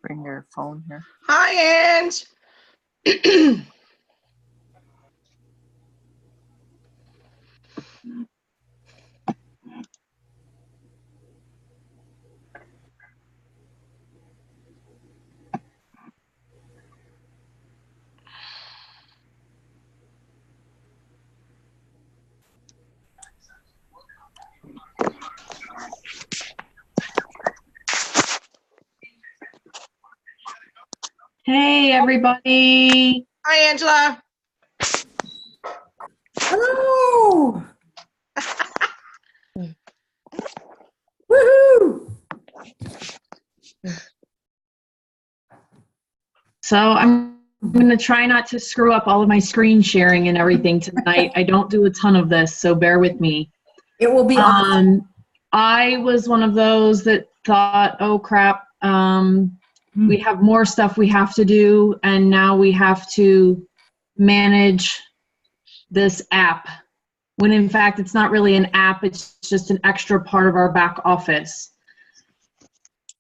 bring your phone here? Hi, Ange. Hey, everybody. Hi, Angela. Hello. Woohoo. So I'm going to try not to screw up all of my screen sharing and everything tonight. I don't do a ton of this, so bear with me. It will be awesome. I was one of those that thought, oh, crap, we have more stuff we have to do, and now we have to manage this app, when in fact it's not really an app, it's just an extra part of our back office.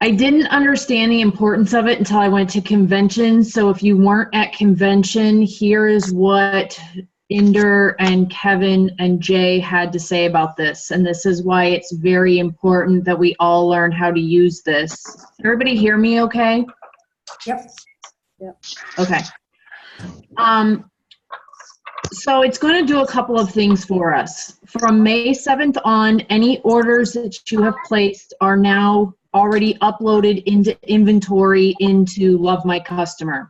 I didn't understand the importance of it until I went to convention. So if you weren't at convention, here is what Inder and Kevin and Jay had to say about this. And this is why it's very important that we all learn how to use this. Everybody hear me okay? Yep. Yep. Okay. So it's going to do a couple of things for us. From May 7th on, any orders that you have placed are now already uploaded into inventory into LoveMyCustomer.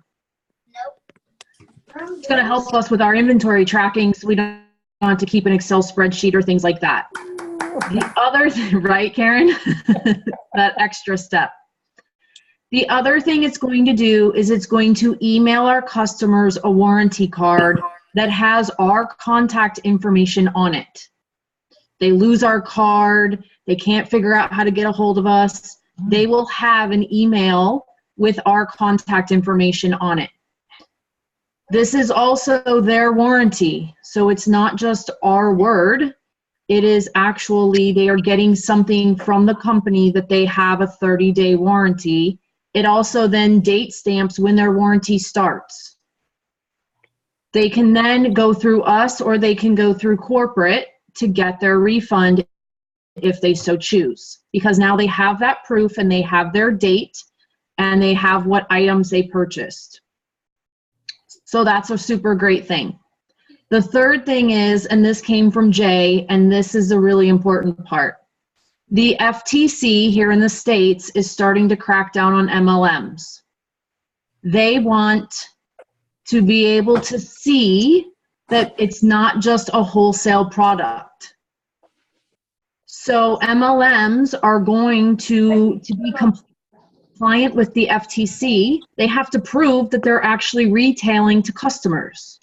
It's going to help us with our inventory tracking so we don't have to keep an Excel spreadsheet or things like that. The other thing, right, Karen? That extra step. The other thing it's going to do is it's going to email our customers a warranty card that has our contact information on it. They lose our card, they can't figure out how to get a hold of us, they will have an email with our contact information on it. This is also their warranty, so it's not just our word, it is actually they are getting something from the company that they have a 30-day warranty. It also then date stamps when their warranty starts. They can then go through us or they can go through corporate to get their refund if they so choose, because now they have that proof and they have their date and they have what items they purchased. So that's a super great thing. The third thing is, and this came from Jay, and this is a really important part. The FTC here in the States is starting to crack down on MLMs. They want to be able to see that it's not just a wholesale product. So MLMs are going to be compliant with the FTC. They have to prove that they're actually retailing to customers.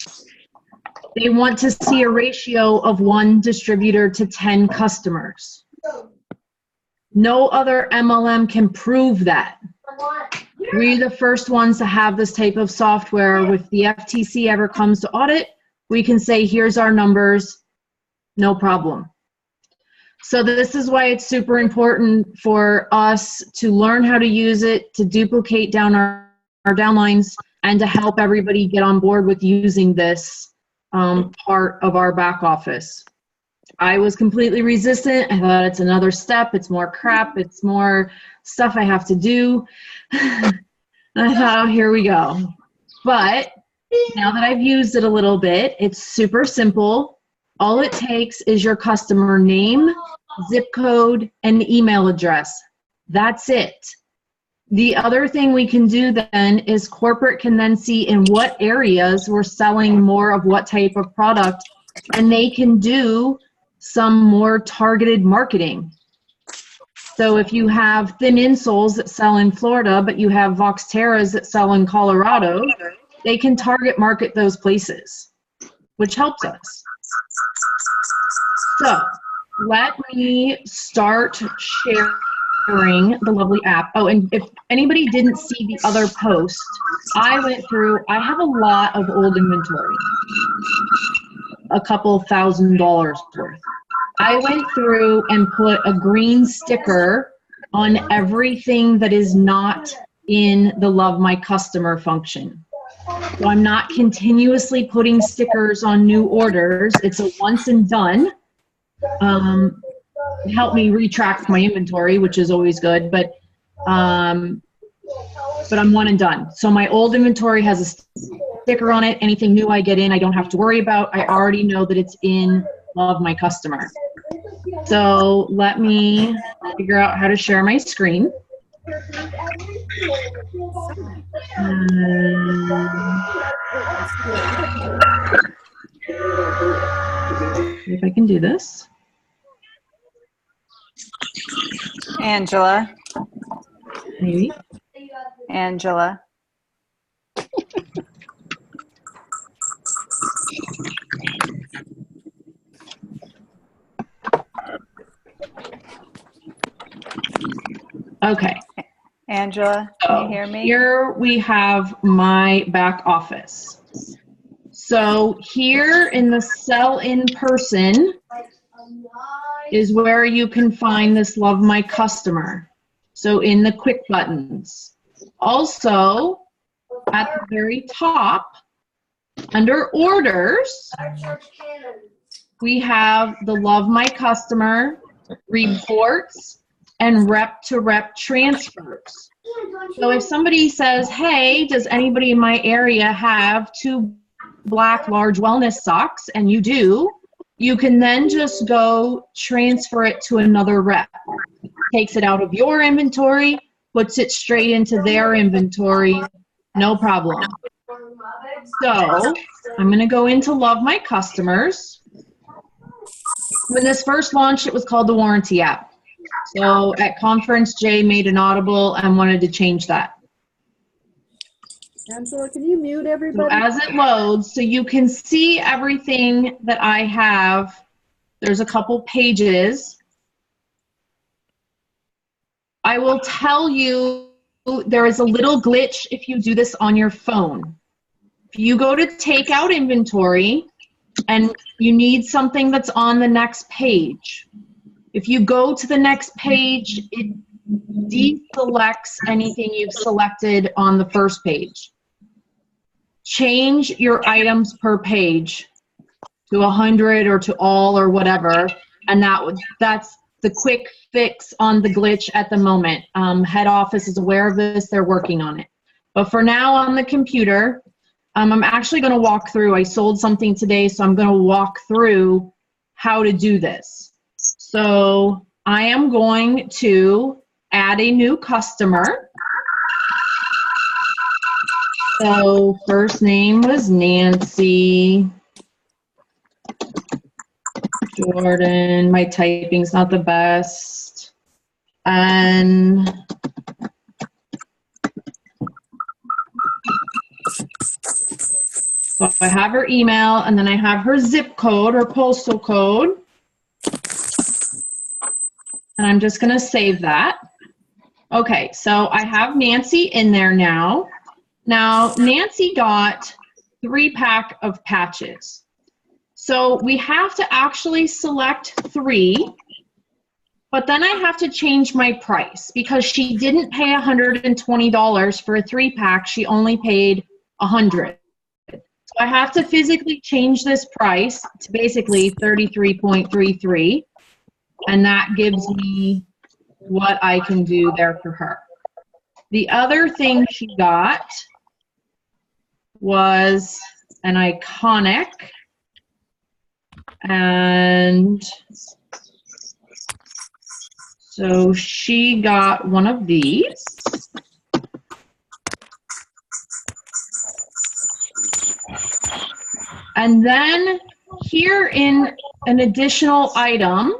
They want to see a ratio of 1 distributor to 10 customers. No other MLM can prove that. We're the first ones to have this type of software. If the FTC ever comes to audit, we can say, here's our numbers, no problem. So this is why it's super important for us to learn how to use it, to duplicate down our downlines, and to help everybody get on board with using this part of our back office. I was completely resistant. I thought it's another step, it's more crap, it's more stuff I have to do. And I thought, oh, here we go. But now that I've used it a little bit, it's super simple. All it takes is your customer name, zip code, and email address. That's it. The other thing we can do then is corporate can then see in what areas we're selling more of what type of product, and they can do some more targeted marketing. So if you have thin insoles that sell in Florida, but you have Voxteras that sell in Colorado, they can target market those places, which helps us. So let me start sharing the lovely app. Oh, and if anybody didn't see the other post, I went through, I have a lot of old inventory, a couple $1,000s worth. I went through and put a green sticker on everything that is not in the Love My Customer function. So I'm not continuously putting stickers on new orders. It's a once and done. It helped me retract my inventory, which is always good, but I'm one and done. So my old inventory has a sticker on it. Anything new I get in, I don't have to worry about. I already know that it's in Love My Customer. So let me figure out how to share my screen. See if I can do this. Angela. Maybe. Angela. Okay. Angela, can you hear me? Here we have my back office. So here in the Sell in Person is where you can find this Love My Customer. So in the quick buttons. Also, at the very top, under orders, we have the Love My Customer, reports, and rep-to-rep transfers. So if somebody says, hey, does anybody in my area have 2 black large wellness socks, and you do, you can then just go transfer it to another rep. Takes it out of your inventory, puts it straight into their inventory, no problem. So I'm going to go into Love My Customers. When this first launched, it was called the Warranty app. So at conference, Jay made an audible and wanted to change that. Angela, can you mute So everybody? as it loads, so you can see everything that I have. There's a couple pages. I will tell you, there is a little glitch if you do this on your phone. If you go to take out inventory and you need something that's on the next page, if you go to the next page, it deselects anything you've selected on the first page. Change your items per page to 100 or to all or whatever, and that's the quick fix on the glitch at the moment. Head office is aware of this, they're working on it. But for now on the computer, I'm actually going to walk through. I sold something today, so I'm going to walk through how to do this. So I am going to add a new customer. So first name was Nancy. Jordan, my typing's not the best. And so I have her email, and then I have her zip code or postal code. And I'm just gonna save that. Okay, so I have Nancy in there now. Now, Nancy got 3-pack of patches. So we have to actually select 3, but then I have to change my price because she didn't pay $120 for a 3-pack. She only paid $100. So I have to physically change this price to basically $33.33, and that gives me what I can do there for her. The other thing she got was an iconic, and so she got one of these. And then here in an additional item,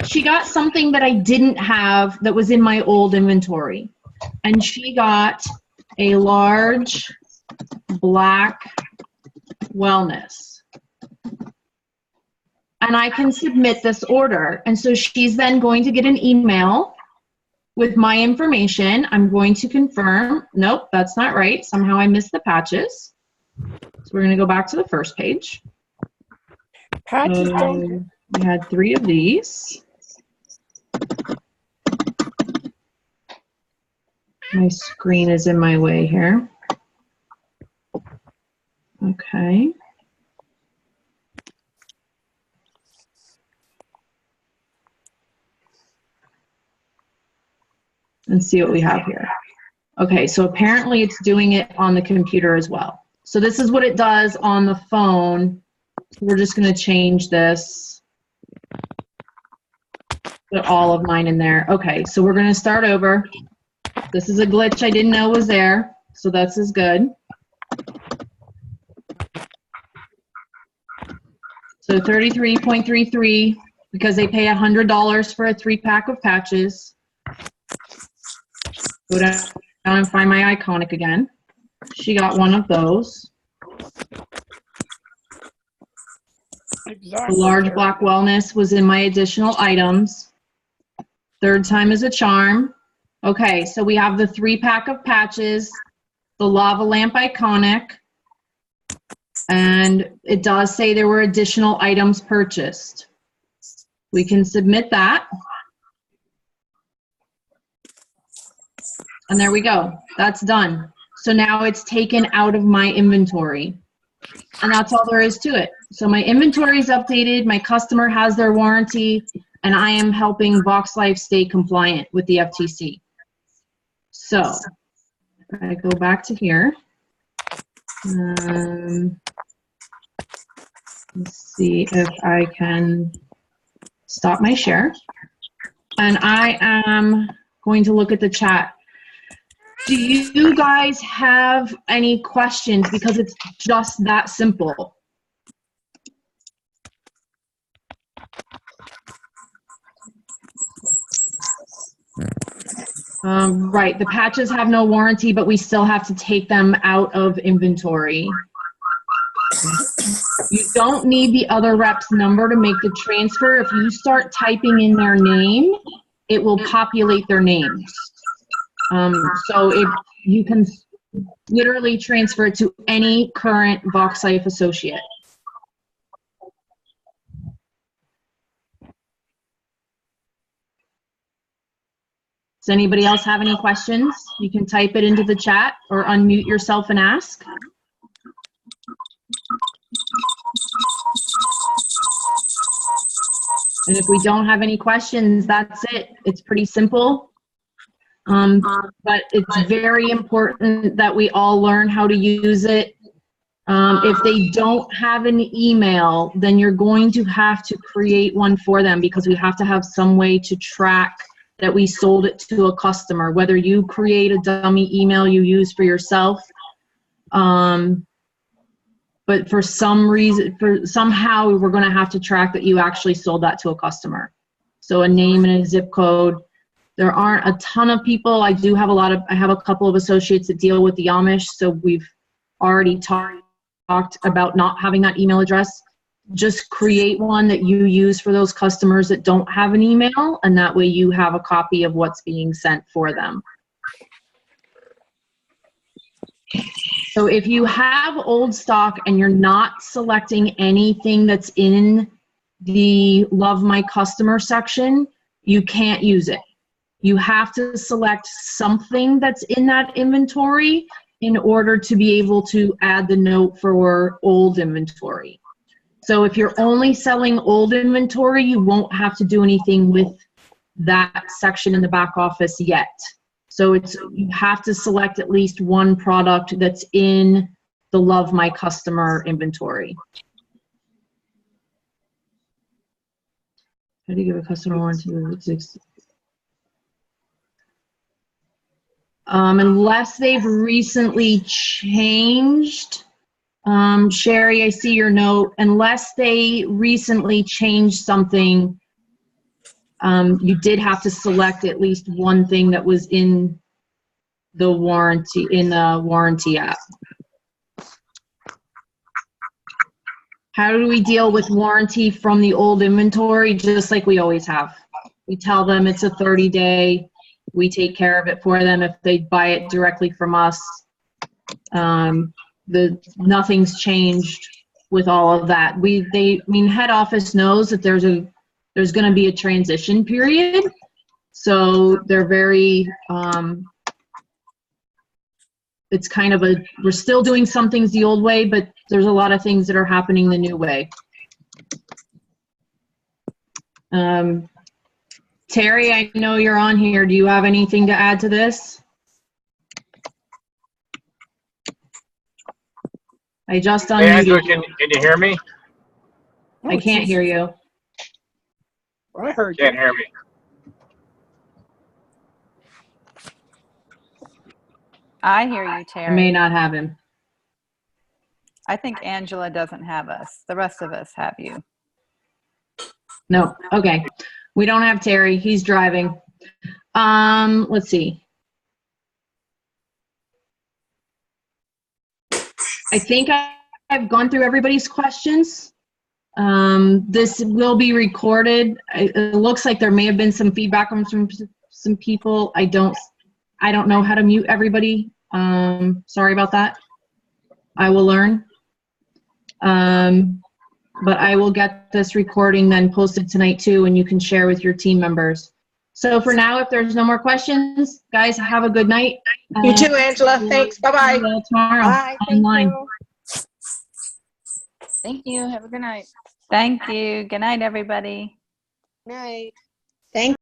she got something that I didn't have that was in my old inventory. And she got a large black wellness. And I can submit this order. And so she's then going to get an email with my information. I'm going to confirm. Nope, that's not right. Somehow I missed the patches. So we're going to go back to the first page. Patches We had 3 of these. My screen is in my way here. Okay. And see what we have here. Okay, so apparently it's doing it on the computer as well. So this is what it does on the phone. So we're just going to change this. Put all of mine in there. Okay, so we're going to start over. This is a glitch I didn't know was there, so that's as good. So 33.33, because they pay $100 for a 3-pack of patches. Go down and find my iconic again. She got one of those. Exactly. The large black wellness was in my additional items. Third time is a charm. Okay, so we have the 3-pack of patches, the lava lamp iconic, and it does say there were additional items purchased. We can submit that. And there we go. That's done. So now it's taken out of my inventory. And that's all there is to it. So my inventory is updated, my customer has their warranty, and I am helping VoxLife stay compliant with the FTC. So if I go back to here, let's see if I can stop my share. And I am going to look at the chat. Do you guys have any questions? Because it's just that simple. Right, the patches have no warranty, but we still have to take them out of inventory. You don't need the other rep's number to make the transfer. If you start typing in their name, it will populate their names. So if you can literally transfer it to any current VoxLife associate. Does anybody else have any questions? You can type it into the chat or unmute yourself and ask. And if we don't have any questions, that's it. It's pretty simple. But it's very important that we all learn how to use it. If they don't have an email, then you're going to have to create one for them, because we have to have some way to track that we sold it to a customer, whether you create a dummy email you use for yourself. But for some reason, somehow we're going to have to track that you actually sold that to a customer. So a name and a zip code. There aren't a ton of people. I have a couple of associates that deal with the Amish, so we've already talked about not having that email address. Just create one that you use for those customers that don't have an email, and that way you have a copy of what's being sent for them. So if you have old stock and you're not selecting anything that's in the Love My Customer section, you can't use it. You have to select something that's in that inventory in order to be able to add the note for old inventory. So if you're only selling old inventory, you won't have to do anything with that section in the back office yet. So you have to select at least one product that's in the Love My Customer inventory. How do you give a customer warranty? Unless they've recently changed, Sherry, I see your note. Unless they recently changed something, you did have to select at least one thing that was in the warranty app. How do we deal with warranty from the old inventory? Just like we always have. We tell them it's a 30-day. We take care of it for them if they buy it directly from us. Nothing's changed with all of that. Head office knows that there's going to be a transition period, so they're very it's kind of we're still doing some things the old way, but there's a lot of things that are happening the new way. Terry, I know you're on here. Do you have anything to add to this? I just Hey, Angela, unmuted you. can you hear me? I can't hear you. I heard Can't you. hear me. I hear you, I may Terry. not have him. I think Angela doesn't have us. The rest of us have you. No. Okay. We don't have Terry. He's driving. Let's see. I think I've gone through everybody's questions. This will be recorded. It looks like there may have been some feedback from some people. I don't know how to mute everybody. Sorry about that. I will learn. But I will get this recording then posted tonight too, and you can share with your team members. So for now, if there's no more questions, guys, have a good night. You too, Angela. Thanks. Bye-bye. Tomorrow Bye. Thank online. you. Thank you. Have a good night. Thank you. Good night, everybody. Night. Thank